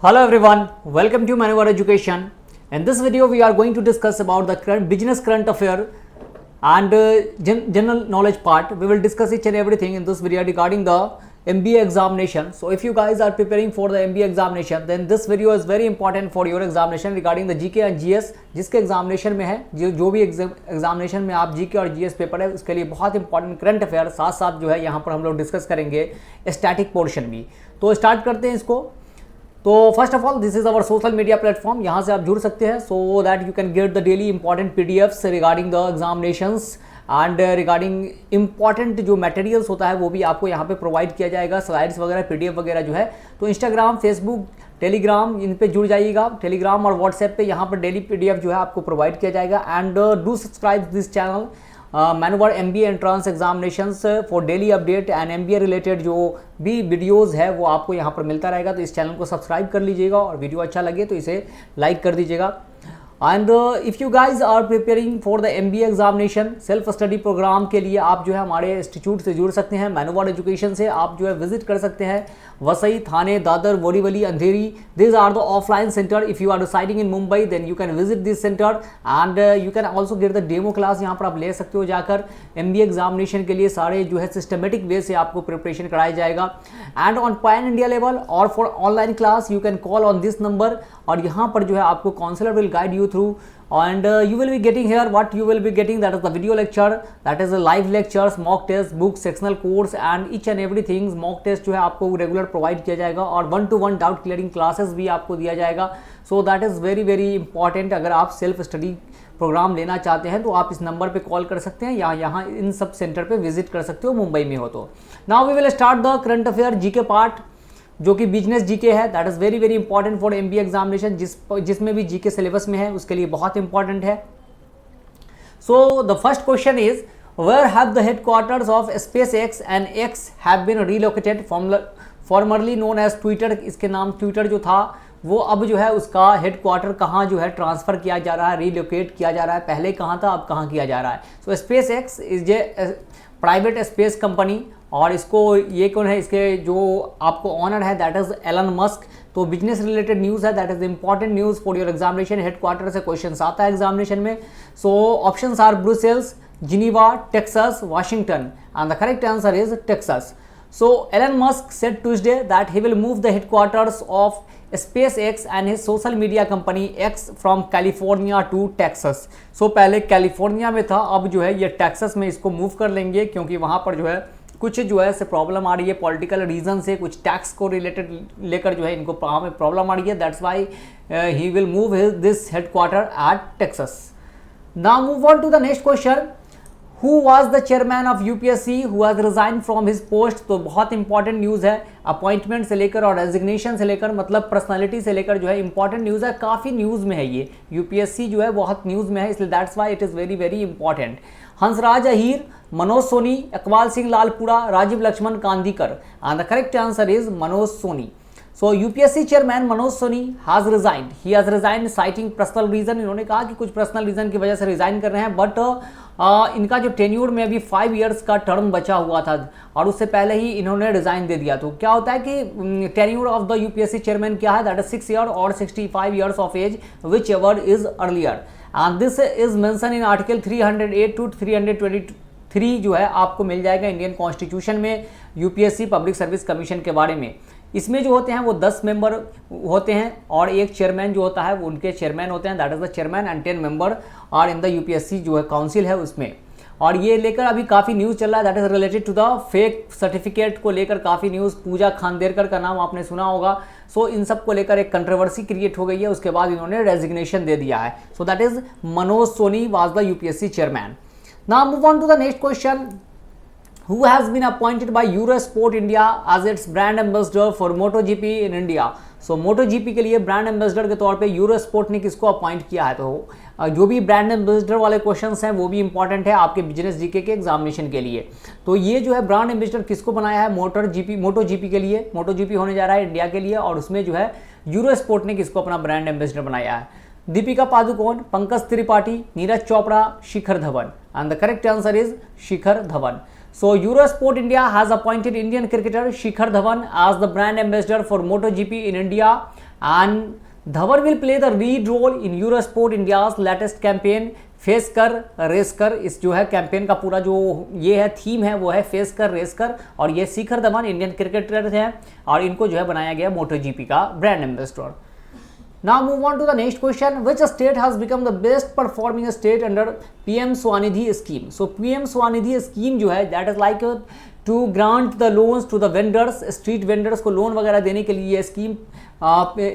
Hello everyone, welcome to Manowar Education. In this video, we are going to discuss about the business current affair and general knowledge part. We will discuss each and everything in this video regarding the MBA examination. So if you guys are preparing for the MBA examination, then this video is very important for your examination regarding the GK and GS. जिसके examination में है जो भी examination में आप GK और GS paper है उसके लिए बहुत इंपॉर्टेंट करंट अफेयर साथ साथ जो है यहाँ पर हम लोग डिस्कस करेंगे स्टैटिक पोर्शन भी। तो स्टार्ट करते हैं इसको। तो first of all this is our social media platform, यहाँ से आप जुड़ सकते हैं so that you can get the daily important PDFs regarding the examinations and regarding important जो मटेरियल्स होता है वो भी आपको यहाँ पे प्रोवाइड किया जाएगा, स्लाइड्स वगैरह PDF वगैरह जो है। तो इंस्टाग्राम, फेसबुक, टेलीग्राम इन पे जुड़ जाइएगा। टेलीग्राम और व्हाट्सएप पे यहाँ पर डेली PDF जो है आपको प्रोवाइड किया जाएगा। And do subscribe this channel Manowar MBA entrance examinations for daily update and MBA related जो भी वीडियोस है वो आपको यहाँ पर मिलता रहेगा। तो इस चैनल को सब्सक्राइब कर लीजिएगा और वीडियो अच्छा लगे तो इसे लाइक कर दीजिएगा। And if you guys are preparing for the MBA examination self study programme के लिए आप जो है हमारे इंस्टीट्यूट से जुड़ सकते हैं। मैनोवर एजुकेशन से आप जो है विजिट कर सकते हैं Vasai, Thane, Dadar, Borivali, Andheri. This are the offline centre. If you are residing in Mumbai then you can visit this centre and you can also get the demo class. यहाँ पर आप ले सकते हो जाकर। MBA एग्जामिनेशन के लिए सारे जो है सिस्टमेटिक वे से आपको प्रिपरेशन कराया जाएगा। And on pan India level और for online class you can call on this number और यहाँ पर जो है आपको counsellor will guide you through and you will be getting here what you will be getting, that is the video lecture, that is the live lectures, mock test, book, sectional course and each and everything। mock test जो है आपको regular provide किया जाएगा और 1-to-1 doubt clearing classes भी आपको दिया जाएगा। So that is very very important. अगर आप सेल्फ स्टडी प्रोग्राम लेना चाहते हैं तो आप इस नंबर पे कॉल कर सकते हैं या यहाँ इन सब सेंटर पे विजिट कर सकते हो मुंबई में हो तो। Now we will start the current affair GK part जो कि बिजनेस GK है। That is very very important for MBA examination. जिसमें भी GK सिलेबस में है उसके लिए बहुत इंपॉर्टेंट है। So the first question is where have the headquarters of SpaceX and X have been relocated formerly known as Twitter. इसके नाम ट्विटर जो था वो अब जो है उसका हेडक्वार्टर कहाँ जो है ट्रांसफ़र किया जा रहा है, रीलोकेट किया जा रहा है। पहले कहाँ था अब कहाँ किया जा रहा है। सो SpaceX is a private space company और इसको ये कौन है, इसके जो आपको ऑनर है दैट इज एलन मस्क। तो बिजनेस रिलेटेड न्यूज़ है, that is important news for your examination. Headquarter से क्वेश्चन आता है एग्जामिनेशन में। So options are Brussels, Geneva, Texas, Washington and the correct answer is Texas. So Elon Musk said Tuesday that he will move the headquarters of SpaceX and his social media company X from California to Texas। So पहले California में था, अब जो है ये Texas में इसको move कर लेंगे क्योंकि वहाँ पर जो है कुछ जो है से प्रॉब्लम आ रही है पॉलिटिकल रीजन से, कुछ टैक्स को रिलेटेड लेकर जो है इनको वहाँ में प्रॉब्लम आ रही है। That's why he will move this headquarter at Texas. Now move on to the next question. Who was the chairman of UPSC who has resigned from his post। तो बहुत इंपॉर्टेंट न्यूज़ है, appointment से लेकर और resignation से लेकर मतलब personality से लेकर जो है इंपॉर्टेंट न्यूज़ है। काफ़ी न्यूज़ में है ये, UPSC जो है बहुत न्यूज़ में है, इसलिए that's why it is very very important. Hansraj Ahir, Manoj Soni, Iqbal Singh Lalpura, Rajiv Laxman Kandikar and the correct answer is Manoj Soni. So UPSC chairman Manoj Soni has resigned, he has resigned citing personal reason. इन्होंने कहा कि कुछ पर्सनल रीज़न की वजह से रिज़ाइन कर रहे हैं, बट इनका जो टेन्यूर में अभी 5 इयर्स का टर्म बचा हुआ था और उससे पहले ही इन्होंने रिज़ाइन दे दिया। तो क्या होता है कि tenure of the UPSC chairman क्या है, दैट इज 6 ईयर और 65 years of age whichever is earlier and this is mention in article 308 to 323 जो है आपको मिल जाएगा इंडियन कॉन्स्टिट्यूशन में UPSC पब्लिक सर्विस कमीशन के बारे में। इसमें जो होते हैं वो 10 मेंबर होते हैं और एक चेयरमैन जो होता है वो उनके चेयरमैन होते हैं, that is the chairman and 10 member और इन द UPSC जो है काउंसिल है उसमें। और ये लेकर अभी काफ़ी न्यूज़ चल रहा है, that is related to the fake certificate को लेकर काफ़ी न्यूज़। पूजा खानदेरकर का नाम आपने सुना होगा। सो इन सब को लेकर एक कंट्रोवर्सी क्रिएट हो गई है, उसके बाद इन्होंने रेजिग्नेशन दे दिया है। So that is Manoj Soni was the UPSC chairman. Now move on to the next question. Who has been appointed by Eurosport India as its brand ambassador for MotoGP in India। So MotoGP के लिए brand ambassador के तौर पे Eurosport ने किसको appoint किया है। तो जो भी ब्रांड एम्बेसडर वाले क्वेश्चंस हैं वो भी इंपॉर्टेंट है आपके बिजनेस GK के एग्जामिनेशन के लिए। तो ये जो है ब्रांड एम्बेसडर किसको बनाया है, MotoGP के लिए। MotoGP होने जा रहा है इंडिया के लिए और उसमें जो है यूरोस्पोर्ट ने किसको अपना ब्रांड एम्बेसडर बनाया है। Deepika Padukone, Pankaj Tripathi, Neeraj Chopra, Shikhar Dhawan and the correct answer is Shikhar Dhawan. So Eurosport India has appointed Indian cricketer Shikhar Dhawan as the brand ambassador for MotoGP in India and Dhawan will play the lead role in Eurosport India's latest campaign face कर race कर। इस जो है campaign का पूरा जो ये है थीम है वो है फेस कर रेस कर, और ये शिखर धवन इंडियन क्रिकेटर हैं और इनको जो है बनाया गया मोटो जीपी का brand ambassador. Now move on to the next question. Which state has become the best performing state under PM Swanidhi scheme? So PM Swanidhi scheme जो है that is like to grant the loans to the vendors, street vendors को loan वगैरह देने के लिए ये scheme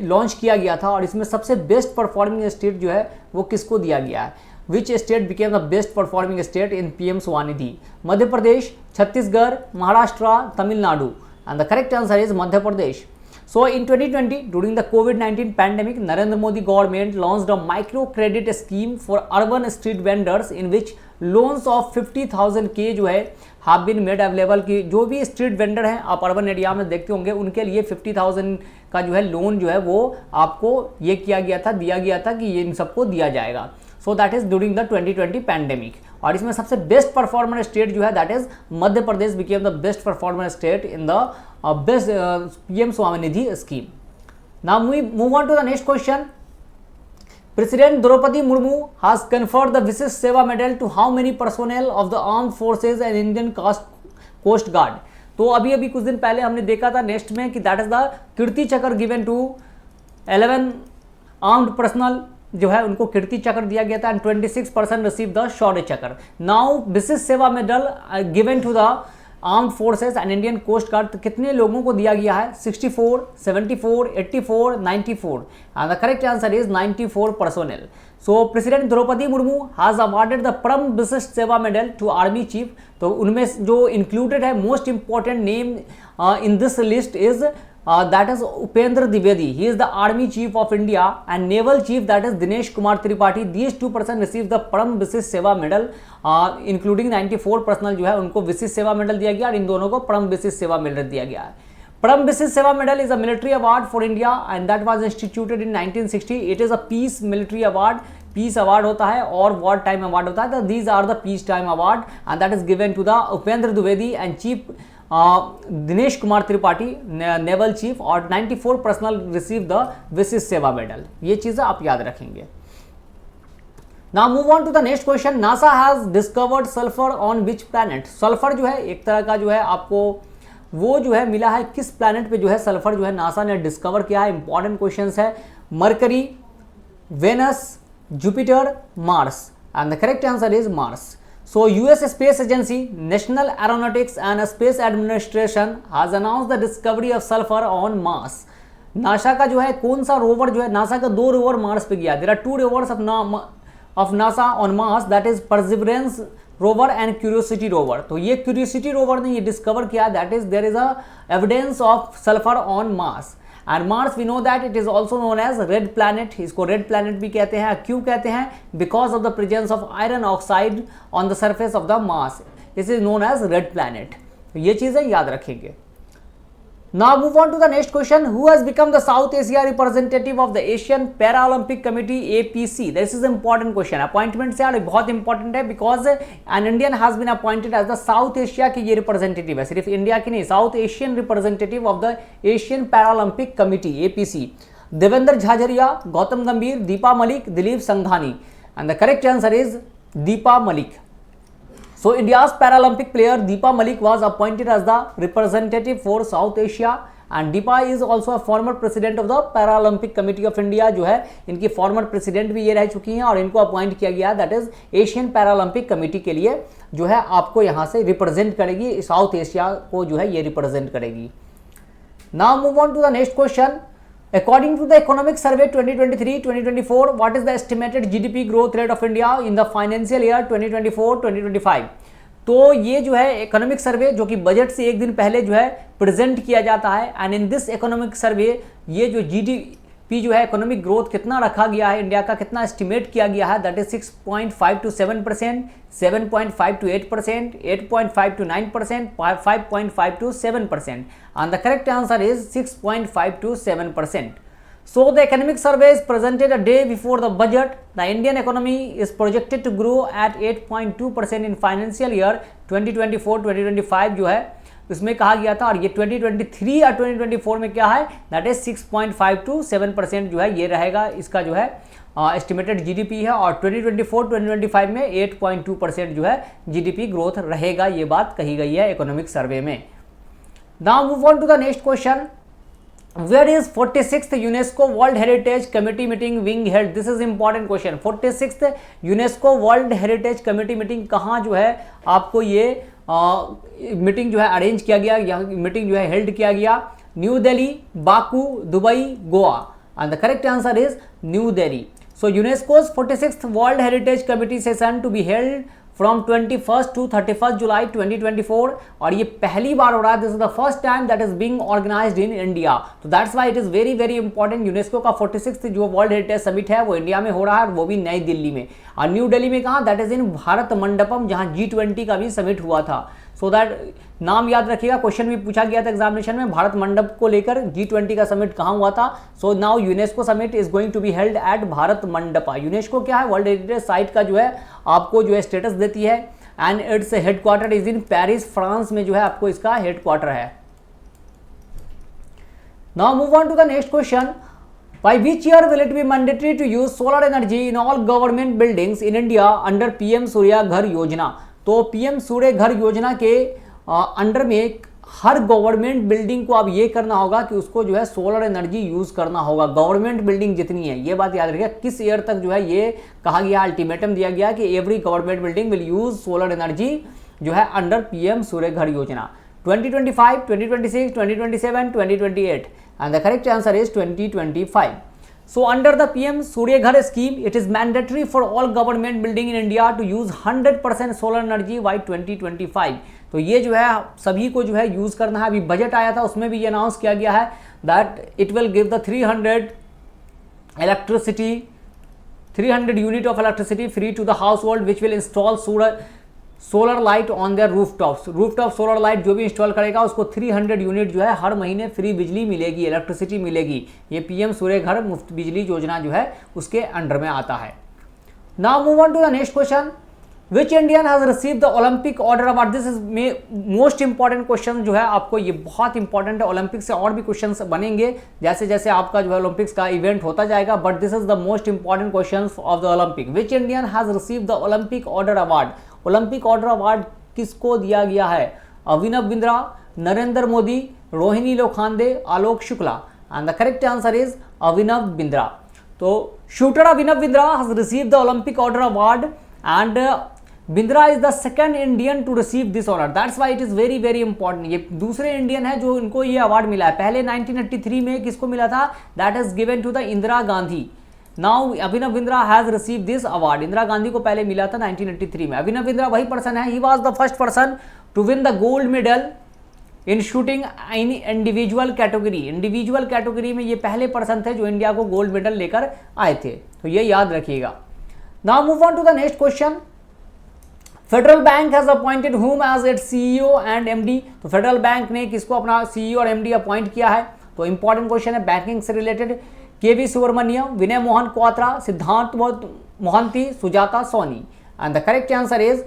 launch किया गया था, और इसमें सबसे बेस्ट परफॉर्मिंग स्टेट जो है वो किसको दिया गया है? Which state became the best performing state in PM Swanidhi? Madhya Pradesh, Chhattisgarh, Maharashtra, Tamil Nadu, and the correct answer is Madhya Pradesh. So in 2020, during the COVID-19 pandemic, Narendra Modi government launched a micro credit scheme for urban street vendors in which loans of 50,000 के जो है have been made available की जो भी street vendor हैं आप urban area में देखते होंगे उनके लिए 50,000 का जो है लोन जो है वो आपको ये किया गया था, दिया गया था कि ये इन सबको दिया जाएगा. So that is during the 2020 pandemic, और इसमें सबसे बेस्ट परफॉर्मर स्टेट जो है that is Madhya Pradesh became the best performer state in the best PM Svanidhi scheme. Now move on to the next question. President Draupadi Murmu has conferred the Visis Seva Medal to how many personnel of the armed forces and Indian Coast Guard? तो अभी कुछ दिन पहले हमने देखा था next में कि दैट इज द कीर्ति चक्र गिवन टू 11 आर्म्ड पर्सनल जो है उनको कीर्ति चक्र दिया गया था, एंड 26% रिसीव द शौर्य चक्र. Now Vishisht Seva medal given to the armed forces and Indian coast guard कितने लोगों को दिया गया है? 64, 74, 84, 94, and the correct answer is 94 personnel. So president Draupadi Murmu has awarded the Param Vishisht Seva medal to army chief. तो उनमें जो इंक्लूडेड है most important name in this list is that is Upendra Dwivedi. He is the Army Chief of India, and Naval Chief that is Dinesh Kumar Tripathi. These two person received the Param Visis Seva Medal, including 94 personnel जो है उनको विशिष्ट Seva medal दिया गया और इन दोनों को परम विशिष्ट सेवा मेडल दिया गया है. परम Vishisht Seva medal is a military award for India and that was instituted in 1960. It is a peace military award. Peace award होता है और वॉर टाइम अवार्ड होता है. तो these are the peace time award and that is given to the Upendra Dwivedi and chief Dinesh Kumar Tripathi naval chief, और 94 personal receive the विशिष्ट Seva medal. ये चीजें आप याद रखेंगे. Now move on to the next question. NASA has discovered sulphur on which planet? Sulphur जो है एक तरह का जो है आपको वो जो है मिला है किस प्लैनेट पे जो है सल्फर जो है नासा ने डिस्कवर किया है? इंपॉर्टेंट क्वेश्चन है. Mercury, Venus, Jupiter, Mars, and the correct answer is Mars. So US Space Agency, National Aeronautics and Space Administration has announced the discovery of sulfur on Mars. NASA का जो है कौन सा rover जो है, NASA का 2 rover Mars पे गया. There are 2 rovers of NASA on Mars, that is Perseverance rover and Curiosity rover. तो ये क्यूरियोसिटी रोवर ने ये डिस्कवर किया that is there is a evidence of sulphur on Mars. And Mars we know that it is also known as red planet. इसको red planet भी कहते हैं. क्यों कहते हैं? Because of the presence of iron oxide on the surface of the Mars. This is known as red planet. ये चीजें याद रखेंगे. Now move on to the next question. Who has become the South Asia representative of the Asian Paralympic Committee APC? This is important question. Appointment से यार बहुत important है because an Indian has been appointed as the South Asia की ये representative है. सिर्फ India की नहीं, South Asian representative of the Asian Paralympic Committee APC. Devendra Jhajharia, Gautam गंभीर, Deepa Malik, Dilip Sanghani, and the correct answer is Deepa Malik. So India's Paralympic player Deepa Malik was appointed as the representative for South Asia, and Deepa is also a former president of the Paralympic Committee of India. जो है इनकी former president भी ये रह चुकी हैं और इनको अपॉइंट किया गया that is Asian Paralympic Committee के लिए जो है आपको यहाँ से रिप्रेजेंट करेगी, साउथ एशिया को जो है ये रिप्रेजेंट करेगी. Now move on to the next question. According to the Economic Survey 2023-2024, what is the estimated GDP growth rate of India in the financial year 2024-2025? तो ये जो है इकोनॉमिक सर्वे जो कि बजट से एक दिन पहले जो है प्रेजेंट किया जाता है, and in this economic survey ये जो जीडीपी जो है इकोनॉमिक ग्रोथ कितना रखा गया है, इंडिया का कितना एस्टिमेट किया गया है, that is 6.5 to 7%, 7.5 to 8%, 8.5 to 9%, 5.5 to 7%, and the correct answer is 6.5 to 7%. So the economic survey is presented a day before the budget. The Indian economy is projected to grow at 8.2% in financial year 2024-2025 जो है उसमें कहा गया था, और ये 2023 और 2024 में क्या है, दैट इज 6.5 to 7% जो है ये रहेगा, इसका जो है एस्टिमेटेड जीडीपी है, और 2024-2025 में 8.2% जो है जीडीपी ग्रोथ रहेगा, ये बात कही गई है इकोनॉमिक सर्वे में। Now move on to the next question, where is 46th UNESCO world heritage committee meeting being held? This is important question. 46th UNESCO world heritage committee meeting कहाँ जो है आपको ये मीटिंग जो है अरेंज किया गया, या मीटिंग जो है हेल्ड किया गया? New Delhi, Baku, Dubai, Goa, and the correct answer is new Delhi. So UNESCO's 46th World Heritage Committee session to be held from 21st to 31st July 2024, और ये पहली बार हो रहा है, this is the first time that is being organised in India. तो that's why it is very very important. UNESCO का 46th जो world heritage summit है वो इंडिया में हो रहा है, और वो भी नई दिल्ली में, और न्यू दिल्ली में कहाँ, that is in Bharat Mandapam, जहाँ G20 का भी समिट हुआ था। सो दैट नाम याद रखिएगा, क्वेश्चन भी पूछा गया था एग्जामिनेशन में, भारत मंडप को लेकर G20 का समिट कहाँ हुआ था। So now UNESCO summit is going to be held at Bharat Mandapa. UNESCO क्या है, वर्ल्ड हेरिटेज साइट का जो है आपको जो है स्टेटस देती है, and its headquarter is in Paris, France में जो है आपको इसका हेडक्वार्टर है। Now move on to the next question, by which year will it be mandatory to use solar energy in all government buildings in India under PM सूर्य घर योजना? तो PM सूर्य घर योजना के अंडर में हर गवर्नमेंट बिल्डिंग को अब ये करना होगा कि उसको जो है सोलर एनर्जी यूज करना होगा। गवर्नमेंट बिल्डिंग जितनी है, ये बात याद रखिएगा, किस ईयर तक जो है ये कहा गया, अल्टीमेटम दिया गया कि every government building will use solar energy जो है अंडर PM सूर्य घर योजना। 2025, 2026, 2027, 2028, and the correct answer is 2025. So under the PM Surya Ghar scheme, it is mandatory for all government building in India to use 100% solar energy by 2025. तो ये जो है सभी को जो है यूज करना है। अभी बजट आया था, उसमें भी ये अनाउंस किया गया है that it will give the 300 unit of electricity free to the household which will install solar light on their rooftop solar light जो भी इंस्टॉल करेगा उसको 300 यूनिट जो है हर महीने फ्री बिजली मिलेगी, इलेक्ट्रिसिटी मिलेगी। ये PM सूर्य घर मुफ्त बिजली योजना जो है उसके अंडर में आता है। Now move on to the next question, which Indian has received the Olympic order award? This is most important question जो है आपको, ये बहुत इंपॉर्टेंट है। ओलंपिक से और भी क्वेश्चन बनेंगे जैसे जैसे आपका जो है ओलंपिक्स का इवेंट होता जाएगा, but this is the most important question of the Olympic. Which Indian has received the Olympic order award? Olympic order award किसको दिया गया है? Abhinav Bindra, Narendra Modi, Rohini Lokhande, Alok Shukla, and the correct answer is Abhinav Bindra. तो shooter Abhinav Bindra has received the Olympic order award, and Bindra is the second Indian to receive this honour. That's why it is very very important. ये दूसरे Indian है जो इनको ये अवार्ड मिला है। पहले 1983 में किसको मिला था? That is given to the Indira Gandhi. Now Abhinav Bindra has receive this award. Indira Gandhi को पहले मिला था 1983 में। अभिनव बिंद्रा वही पर्सन है, he was the first person to win the gold medal in shooting in individual category. Individual category में ये पहले पर्सन थे जो इंडिया को गोल्ड मेडल लेकर आए थे, तो ये याद रखिएगा। Now move on to the next question, Federal Bank has appointed whom as its CEO and MD। तो फेडरल बैंक ने किसको अपना CEO और MD अपॉइंट किया है? तो इंपॉर्टेंट क्वेश्चन है बैंकिंग से related. KV Subramanian, Vinay Mohan Kwatra, Siddhant Mohanty, Sujata Soni, and the correct answer is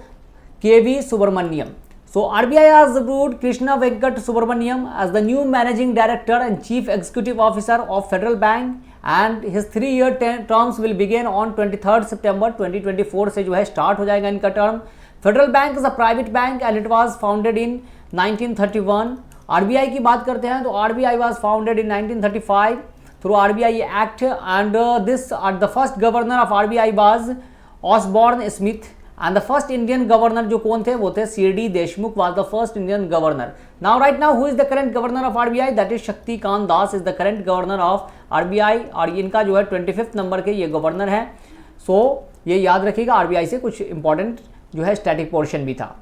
KV Subramanian. So RBI has approved Krishna Venkat Subramaniam as the new Managing Director and Chief Executive Officer of Federal Bank, and his 3-year terms will begin on 23rd September 2024 से जो है start हो जाएगा इनका term. Federal Bank is a private bank and it was founded in 1931। RBI की बात करते हैं तो RBI was founded in 1935 through RBI act, and this the first governor of RBI was Osborne Smith, and the first Indian governor जो कौन थे? वो थे CD Deshmukh was the first Indian governor. Now right now who is the current governor of RBI? That is Shaktikanta Das is the current governor of RBI, और इनका जो है 25th number के ये गवर्नर है। सो ये याद रखिएगा, RBI से कुछ इंपॉर्टेंट जो है स्टैटिक पोर्शन भी था।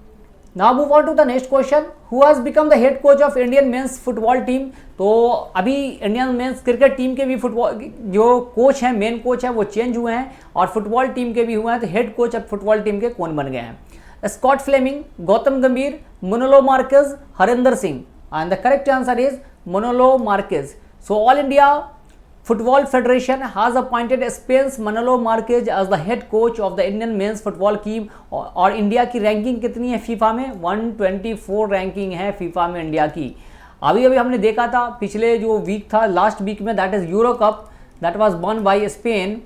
Now move on to the next question, who has become the head coach of Indian men's football team? तो अभी इंडियन मेंस क्रिकेट टीम के भी फुटबॉल जो कोच हैं, मेन कोच है, वो चेंज हुए हैं, और फुटबॉल टीम के भी हुए हैं। तो हेड कोच अब फुटबॉल टीम के कौन बन गए हैं? स्कॉट फ्लेमिंग, गौतम गंभीर, मोनोलो Marquez, Harinder Singh, and the correct answer is मोनोलो Marquez. So all India Football Federation has appointed Spain's Manolo Marquez as the head coach of the Indian men's football team। और India की ranking कितनी है FIFA में? 124 ranking है FIFA में India की। अभी अभी हमने देखा था पिछले जो वीक था, लास्ट वीक में, that is Euro Cup, that was won by Spain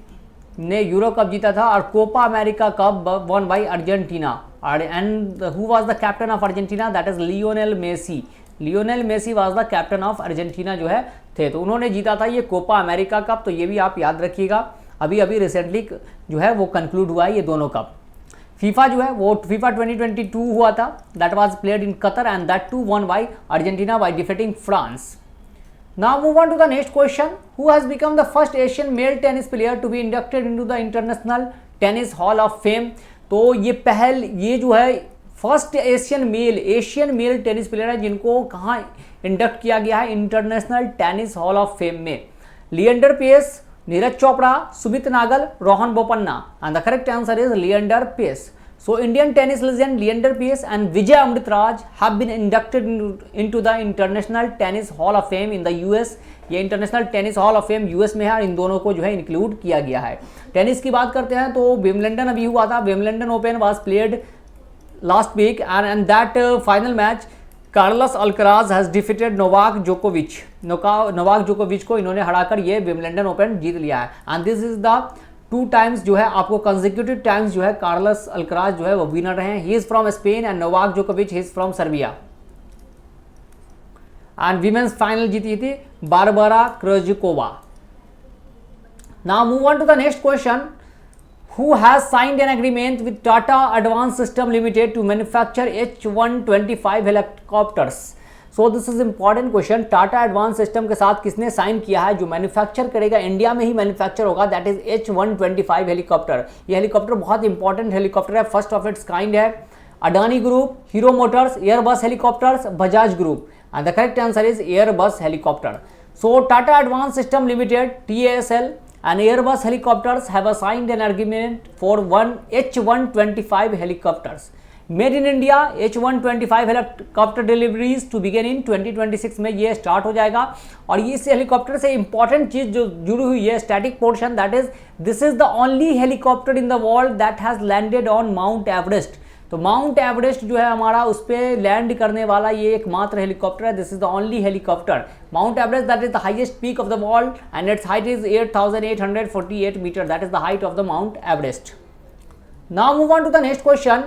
ने यूरो कप जीता था, और Copa America Cup won by Argentina. And who was the captain of Argentina? That is Lionel Messi. Lionel Messi was the captain of Argentina जो है थे, तो उन्होंने जीता था ये कोपा अमेरिका कप। तो ये भी आप याद रखिएगा, अभी अभी रिसेंटली जो है वो कंक्लूड हुआ है ये दोनों कप। फीफा जो है वो फीफा 2022 हुआ था, that was played in Qatar and that too won by Argentina by defeating France. Now move on to the next question. Who has become the first Asian male tennis player to be inducted into the international tennis hall of fame? तो ये जो है first Asian male tennis player है जिनको कहाँ induct किया गया है? International tennis hall of fame में। Leander Paes, Neeraj Chopra, Sumit Nagal, Rohan Bopanna, and the correct answer is Leander Paes. So Indian tennis legend Leander Paes and Vijay Amritraj have been inducted into the International Tennis Hall of Fame in the US। ये international tennis hall of fame US में है, और इन दोनों को जो है include किया गया है। टेनिस की बात करते हैं तो विम्बलडन अभी हुआ था, Wimbledon open was played last week and that final match Carlos Alcaraz has defeated Novak जोकोविच को इन्होंने हराकर ये विम्बलडन ओपन जीत लिया है। And this is the 2 times जो है आपको कंसेक्यूटिव टाइम्स जो है कार्लोस अल्कराज जो है वो विनर रहे हैं। He is from Spain and Novak जोकोविच he is from Serbia. And women's final जीती थी Barbora Krejcikova. Now move on to the next question. Who has signed an agreement with Tata Advanced System Limited to manufacture H125 helicopters? So this is important question। Tata advance system के साथ किसने sign किया है? जो manufacture करेगा, India में ही manufacture होगा, that is H125 helicopter. ये हेलीकॉप्टर बहुत इंपॉर्टेंट हेलीकॉप्टर है, फर्स्ट ऑफ इट्स काइंड है। Adani group, hero Motors, Airbus helicopters, Bajaj group, and the correct answer is Airbus helicopter. So Tata advance system limited TASL and Airbus helicopters have signed an agreement for one H125 helicopters made in India। H125 helicopter deliveries to begin in 2026 में ये start हो जाएगा। और ये इस helicopter से important चीज जो जुड़ी हुई है, static portion, that is this is the only helicopter in the world that has landed on mount Everest. तो माउंट एवरेस्ट जो है हमारा, उस पर लैंड करने वाला ये एकमात्र हेलीकॉप्टर है। This is the only helicopter. Mount Everest that is the highest peak of the world and its height is 8,848 metre, that is the height of the Mount Everest. Now move on to the next question.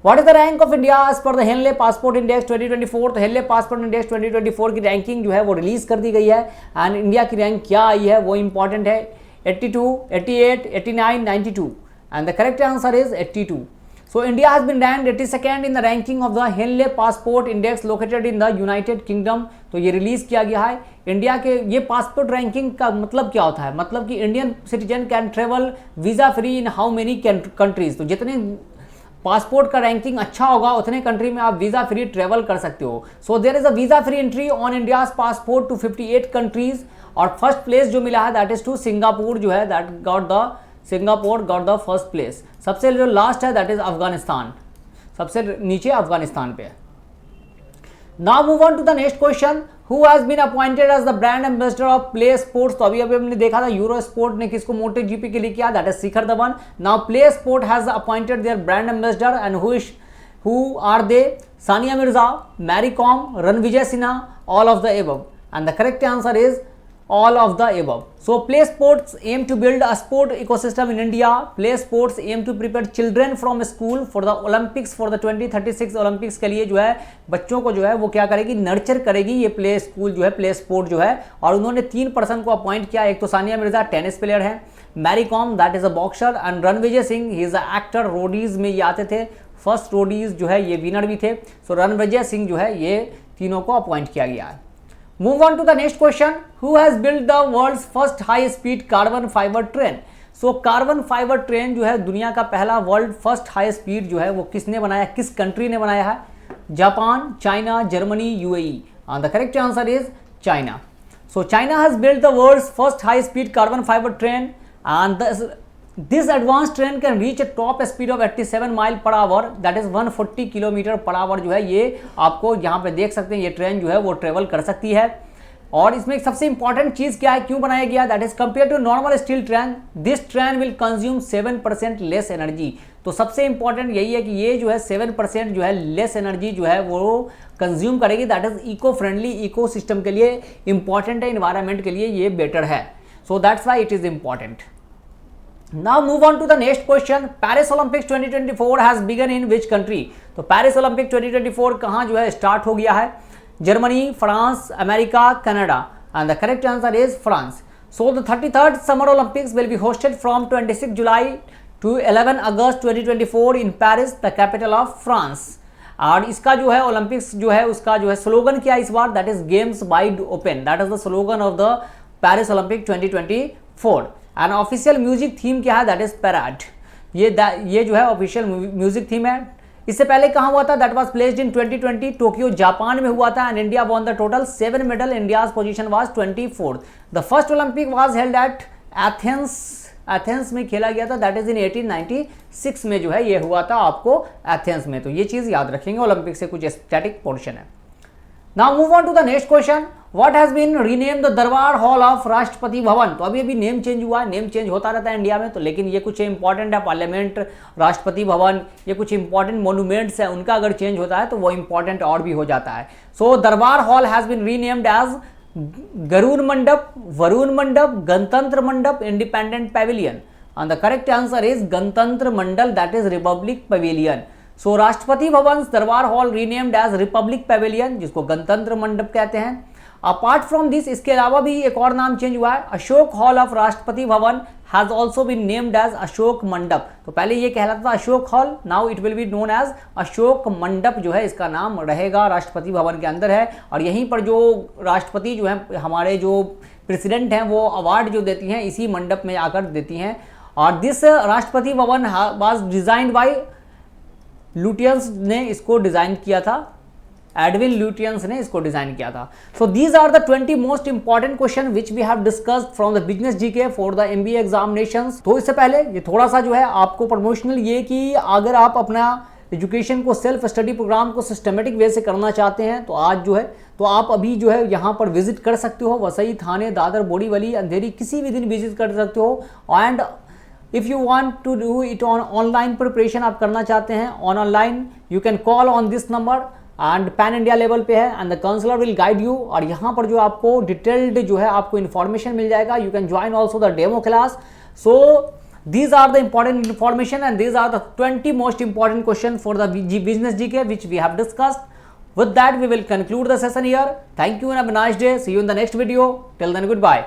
What is the rank of India as per the Henley passport index 2024? तो Henley passport index 2024 की ranking जो है वो release कर दी गई है, and India की rank क्या आई है वो इंपॉर्टेंट है। 82, 88, 89, 92, and the correct answer is 82। So India has been ranked 82nd in the ranking of the Henley Passport Index located in the United Kingdom। तो ये रिलीज किया गया है। इंडिया के ये पासपोर्ट रैंकिंग का मतलब क्या होता है? मतलब कि Indian citizen can travel visa free in how many countries. तो जितने पासपोर्ट का रैंकिंग अच्छा होगा उतने कंट्री में आप वीजा फ्री ट्रेवल कर सकते हो। So there is a visa free entry on India's passport to 58 countries, और फर्स्ट प्लेस जो मिला है दैट इज टू सिंगापुर जो है, that got the Singapore got the first place. सबसे जो लास्ट है दैट इज अफगानिस्तान, सबसे नीचे अफगानिस्तान पे। Now move on to the next question. Who has been appointed as the brand ambassador of Play Sports? तो अभी हमने देखा था यूरो स्पोर्ट ने किसको मोटो जीपी के लिए किया, that is Shikhar Dhawan. Now Play Sport has appointed their brand ambassador and who are they? Sania Mirza, Mary Kom, Ranvijay Sinha, all of the above, and the correct answer is all of the above। So play sports aim to build a sport ecosystem in India। Play sports aim to prepare children from school for the Olympics for the 2036 Olympics के लिए जो है बच्चों को जो है वो क्या करेगी, नर्चर करेगी ये प्ले स्कूल जो है, प्ले स्पोर्ट जो है। और उन्होंने 3 पर्सन को अपॉइंट किया। एक तो सानिया मिर्जा टेनिस प्लेयर है, Mary Kom that is a boxer, and Ranvijay Singh he is a actor. Roadies में ये आते थे, फर्स्ट रोडीज जो है ये विनर भी थे। सो रणविजय सिंह जो है ये तीनों को अपॉइंट किया गया है। Move on to the next question. Who has built the world's first high-speed carbon fiber train? So carbon fiber train जो है दुनिया का पहला वर्ल्ड फर्स्ट हाई स्पीड जो है वो किसने बनाया, किस कंट्री ने बनाया है? Japan, China, Germany, UAE, and the correct answer is China। So China has built the world's first high-speed carbon fiber train, and this advanced train can reach a top speed of 87 mile per hour, that is 140 kilometre per hour जो है ये आपको यहाँ पे देख सकते हैं। ये ट्रेन जो है वो ट्रेवल कर सकती है। और इसमें एक सबसे इंपॉर्टेंट चीज क्या है, क्यों बनाया गया, that is compare to normal steel train this train will consume 7% less energy. तो सबसे इंपॉर्टेंट यही है कि ये जो है 7% जो है लेस एनर्जी जो है वो कंज्यूम करेगी, that is eco friendly, ecosystem के लिए इंपॉर्टेंट है, इन्वायरमेंट के लिए ये बेटर है, so that's why it is important. Now move on to the next question, Paris Olympics 2024 has begun in which country. तो पेरिस ओलंपिक 2024 कहाँ जो है स्टार्ट हो गया है, Germany, France, America, Canada, and the correct answer is France. So the 33rd summer Olympics will be hosted from 26 July to 11 August 2024 in Paris, the capital of France. और इसका जो है ओलंपिक्स जो है उसका जो है स्लोगन क्या है इस बार, that is games wide open, that is the slogan of the Paris Olympic 2024। And official music theme क्या है, दैट इज पैराड। ये जो है ऑफिशियल म्यूजिक थीम है। इससे पहले कहाँ हुआ था, that was placed in 2020 Tokyo Japan में हुआ था, and India won the total 7 medal, India's position was 24th। The first Olympic was held at Athens में खेला गया था, दैट इज इन 1896 में जो है ये हुआ था आपको एथेंस में। तो ये चीज याद रखेंगे, ओलंपिक से कुछ स्टैटिक पोर्शन है। Now move on to the next question, what has been renamed the Darbar hall of Rashtrapati Bhavan. तो अभी नेम चेंज हुआ है, नेम चेंज होता रहता है इंडिया में, तो लेकिन ये कुछ इंपॉर्टेंट है, पार्लियामेंट, राष्ट्रपति भवन, ये कुछ इंपॉर्टेंट मोन्यूमेंट्स है, उनका अगर चेंज होता है तो वो इंपॉर्टेंट और भी हो जाता है। So Darbar hall has been renamed as Garud Mandap, Varun Mandap, Gantantra Mandap, independent pavilion, and the correct answer is Gantantra Mandal, that is republic pavilion. So Rashtrapati Bhavan Darbar hall renamed as republic pavilion, जिसको गणतंत्र मंडप कहते हैं। अपार्ट फ्रॉम दिस, इसके अलावा भी एक और नाम चेंज हुआ है, Ashok hall of Rashtrapati Bhavan has also been named as Ashok Mandap. तो पहले ये कहलाता था Ashok hall, now it will be known as Ashok Mandap जो है इसका नाम रहेगा, राष्ट्रपति भवन के अंदर है। और यहीं पर जो राष्ट्रपति जो है हमारे जो प्रेसिडेंट हैं वो अवार्ड जो देती हैं इसी मंडप में आकर देती हैं। और this Rashtrapati Bhavan was designed bye Lutyens ने इसको डिजाइन किया था, एडविन लुटियंस ने इसको डिजाइन किया था। So these are the 20 most important question which we have discussed from the business GK for the MBA examinations. तो इससे पहले ये थोड़ा सा जो है आपको प्रमोशनल ये कि अगर आप अपना एजुकेशन को सेल्फ स्टडी प्रोग्राम को सिस्टमेटिक वे से करना चाहते हैं तो आज जो है तो आप अभी जो है यहाँ पर विजिट कर सकते हो, वसई, थाने, दादर, बोरीवली, अंधेरी, किसी भी दिन विजिट कर सकते हो। And if you want to do it on online preparation आप करना चाहते हैं online, you can call on this number and pan India level पे है, and the counsellor will guide you. और यहाँ पर जो आपको डिटेल्ड जो है आपको इन्फॉर्मेशन मिल जाएगा, you can join also the demo class. So these are the important information and these are the 20 most important questions for the business GK which we have discussed. With that we will conclude the session here. Thank you and have a nice day. See you in the next video. Till then, goodbye.